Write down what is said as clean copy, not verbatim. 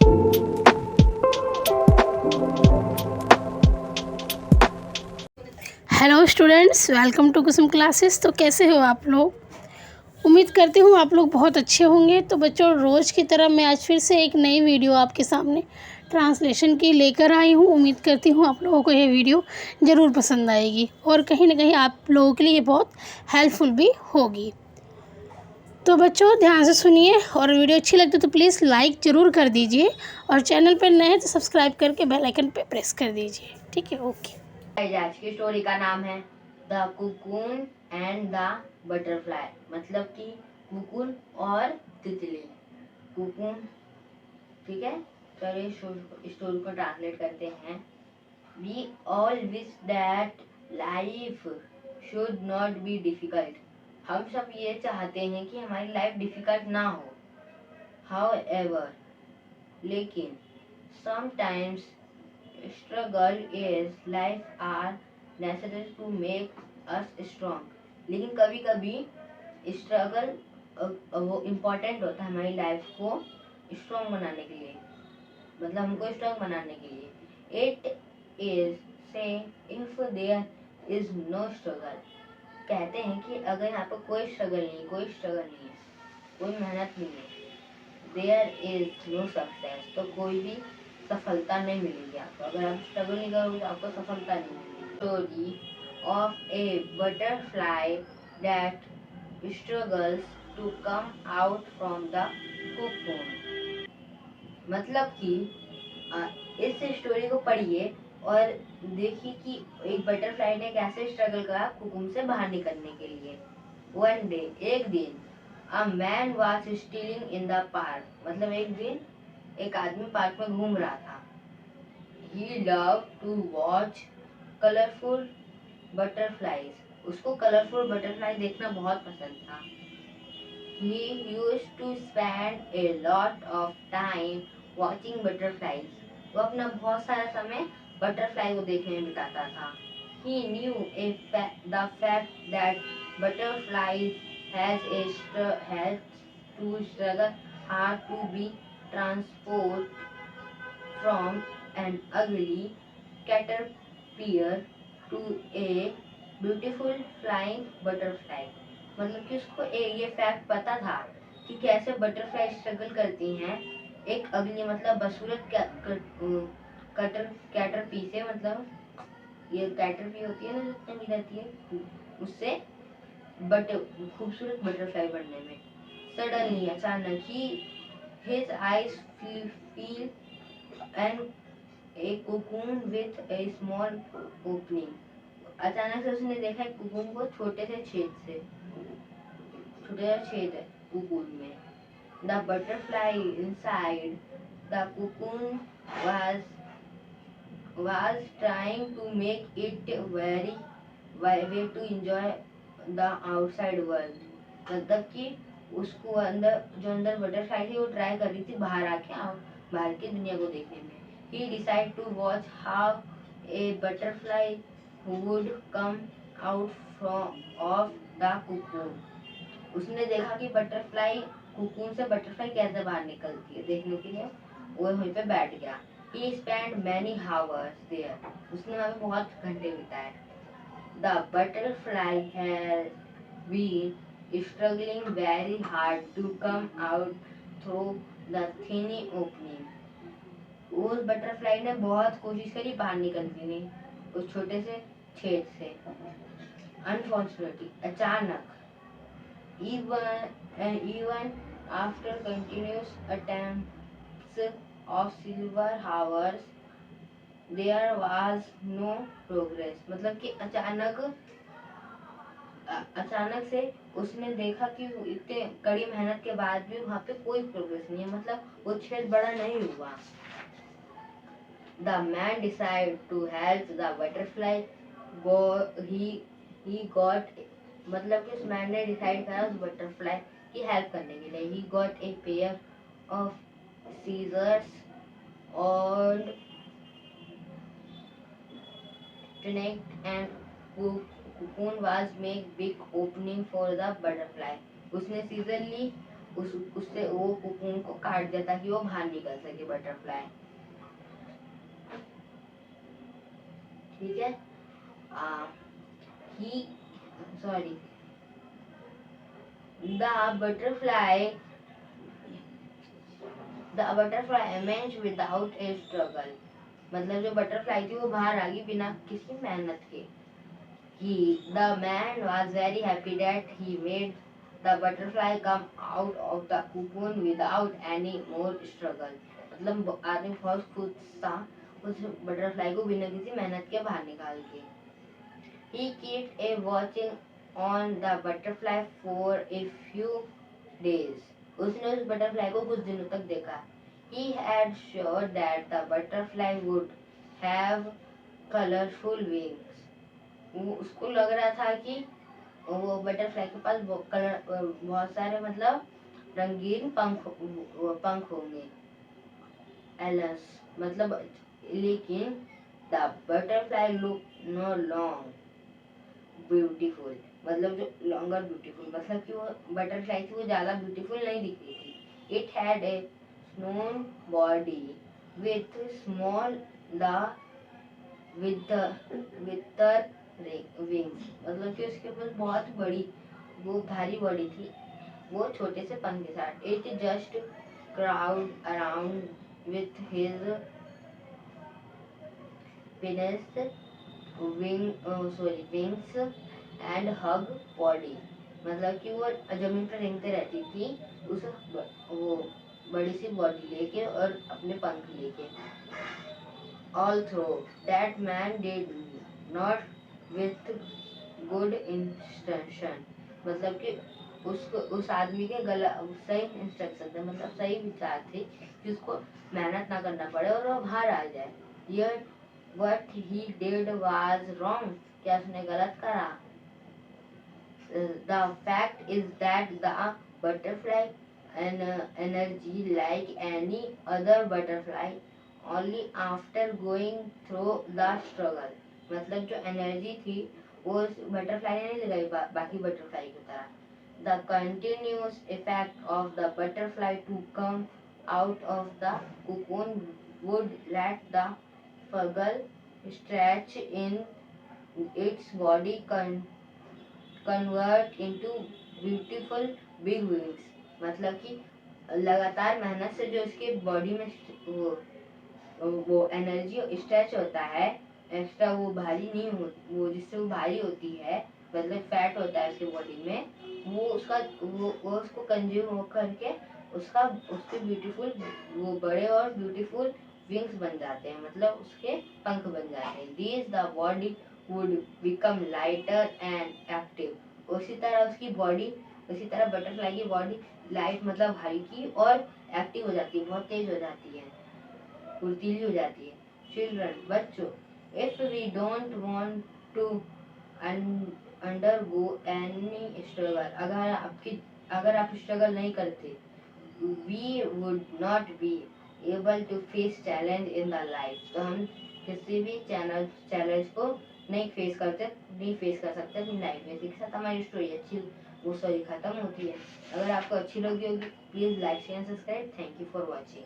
Hello students, welcome to Kusum classes. तो कैसे हो आप लोग? उम्मीद करती हूँ आप लोग बहुत अच्छे होंगे। तो बच्चों, रोज़ की तरह मैं आज फिर से एक नई वीडियो आपके सामने ट्रांसलेशन की लेकर आई हूँ। उम्मीद करती हूँ आप लोगों को ये वीडियो ज़रूर पसंद आएगी और कहीं ना कहीं आप लोगों के लिए ये बहुत हेल्पफुल भी होगी। तो बच्चों, ध्यान से सुनिए और वीडियो अच्छी लगती है तो प्लीज़ लाइक ज़रूर कर दीजिए और चैनल पर नए हैं तो सब्सक्राइब करके बेल आइकन पे प्रेस कर दीजिए। ठीक है, ओके। आज की स्टोरी का नाम है the cocoon and the butterfly, मतलब कि कुकून और तितली। कुकून, ठीक है। चलिए स्टोरी को ट्रांसलेट करते हैं। We all wish that life should not be difficult. हम सब ये चाहते हैं कि हमारी लाइफ डिफिकल्ट ना हो। हाउएवर, लेकिन sometimes struggle is life are necessary to make us strong। लेकिन कभी कभी स्ट्रगल वो इम्पोर्टेंट होता है हमारी लाइफ को स्ट्रॉन्ग बनाने के लिए, मतलब हमको स्ट्रॉन्ग बनाने के लिए। It is said if there is no struggle, कहते हैं कि अगर यहाँ पर कोई स्ट्रगल नहीं, कोई स्ट्रगल नहीं है, कोई मेहनत नहीं है, देयर इज नो सक्सेस, तो कोई भी सफलता नहीं मिलेगी आपको। अगर आप स्ट्रगल नहीं करोगे तो आपको सफलता नहीं मिलेगी। Story of a butterfly that struggles to come out from the cocoon, मतलब कि इस स्टोरी को पढ़िए और देखिए कि एक बटरफ्लाई ने कैसे स्ट्रगल करा कोकून से बाहर निकलने के लिए। वन डे, एक दिन, a man was stealing in the park, मतलब एक दिन एक आदमी पार्क में घूम रहा था। He love to watch colourful butterflies, उसको कलरफुल बटरफ्लाई देखना बहुत पसंद था। He used to spend a lot of time watching butterflies, वो अपना बहुत सारा समय बटरफ्लाई को देखने में बिताता था। He knew the fact that butterflies has to struggle hard to be transported from an ugly caterpillar to a beautiful flying butterfly, मतलब कि उसको ये फैक्ट पता था कि कैसे बटरफ्लाई स्ट्रगल करती हैं एक अगली, मतलब बदसूरत कटर कैटरपी से, मतलब ये कैटरपी होती है ना जो टंगी रहती है उससे, बट खूबसूरत बटरफ्लाई बनने में। सडनली, अचानक ही, his eyes fell on a cocoon with a small opening, अचानक से उसने देखा एक कोकून को छोटे से छेद से, छोटे से छेद है कोकून में। The butterfly inside the cocoon was trying to make it very way to enjoy the outside world, मतलब कि उसको अंदर, जो अंदर बटरफ्लाई थी वो ट्राई कर रही थी बाहर आके बाहर की दुनिया को देखने में। He decided to watch how a butterfly would come out of the cocoon, उसने देखा कि बटरफ्लाई कोकून से बटरफ्लाई कैसे बाहर निकलती है देखने के लिए वो वहीं पे बैठ गया। He spent many hours there, उसने वहाँ पे बहुत घंटे बिताए। The butterfly has been struggling very hard to come out through the tiny opening, उस बटरफ्लाई ने बहुत कोशिश करी बाहर निकलने की उस छोटे से छेद से। Unfortunately, अचानक, even after continuous attempts of several hours, there was no progress, मतलब कि अचानक से उसने देखा कि इतने कड़ी मेहनत के बाद भी वहाँ पे कोई प्रोग्रेस नहीं है, मतलब वो छेद बड़ा नहीं हुआ। The man decided to help the butterfly he got, मतलब कि उस मैन ने डिसाइड करा उस बटरफ्लाई की हेल्प करने के लिए। He got a pair of scissors and connect and cocoon was make big opening for the butterfly, उसने सीजर ली उससे वो कोकून को काट दिया ताकि वो बाहर निकल सके बटरफ्लाई। ठीक है। he sorry the butterfly emerged without a struggle। मतलब जो बटरफ्लाई थी वो बाहर आ गई बिना किसी मेहनत के। The man was very happy that he made the butterfly come out of the cocoon without any more struggle। मतलब आदमी बहुत खुश था उस बटरफ्लाई को बिना किसी मेहनत के बाहर निकाल के। He kept a watching on the butterfly for a few days। उसने उस बटरफ्लाई को कुछ दिनों तक देखा। He had sure that the butterfly would have colorful wings। उसको लग रहा था कि वो बटरफ्लाई के पास बहुत सारे मतलब रंगीन पंख होंगे। एलस मतलब लेकिन the butterfly look no long beautiful. मतलब जो लॉन्गर ब्यूटीफुल मतलब कि वो बटरफ्लाई थी वो ज्यादा ब्यूटीफुल नहीं दिख रही थी। It had a swollen body with small with wings. मतलब कि उसके ऊपर बहुत बड़ी वो भारी बॉडी थी वो छोटे से पंख के साथ। It just crowd around with his wings and hug body. मतलब कि वो जमीन पर रेंगते रहती थी उस वो बड़ी सी बॉडी लेके और अपने पंख लेके। Although that man did not with good intention। मतलब कि उस आदमी के सही इंस्ट्रक्शन थे मतलब सही विचार थे कि उसको मेहनत ना करना पड़े और वो बाहर आ जाए। Yet what he did was wrong। क्या उसने गलत करा? The fact is that the butterfly energy like any other butterfly only after going through the struggle। मतलब जो एनर्जी थी वो बटरफ्लाई ने नहीं लगाई बाकी बटरफ्लाई की तरह। The continuous effect of the butterfly to come out of the cocoon would let the fungal stretch in its body convert into beautiful big wings। मतलब कि लगातार मेहनत से जो इसके बॉडी में वो एनर्जी स्ट्रेच होता है एक्स्ट्रा वो भारी नहीं हो वो जिससे वो भारी होती है मतलब फैट होता है उसके बॉडी में वो उसको कंज्यूम करके उसके ब्यूटीफुल वो बड़े और ब्यूटीफुल विंग्स बन जाते हैं मतलब उसके पंख बन जाते हैं। This the body would become lighter and active. उसी तरह बटरफ्लाई की बॉडी लाइट मतलब हल्की और एक्टिव हो जाती है बहुत तेज हो जाती है फुर्तीली हो जाती है। चिल्ड्रन बच्चों if we don't want to undergo any struggle अगर आप स्ट्रगल नहीं करते we would not be able to face challenge in the life. तो हम किसी भी चैलेंज को नहीं फेस कर सकते अपनी लाइफ में। इसी के साथ हमारी स्टोरी खत्म होती है। अगर आपको अच्छी लगी होगी please like share subscribe. Thank you for watching.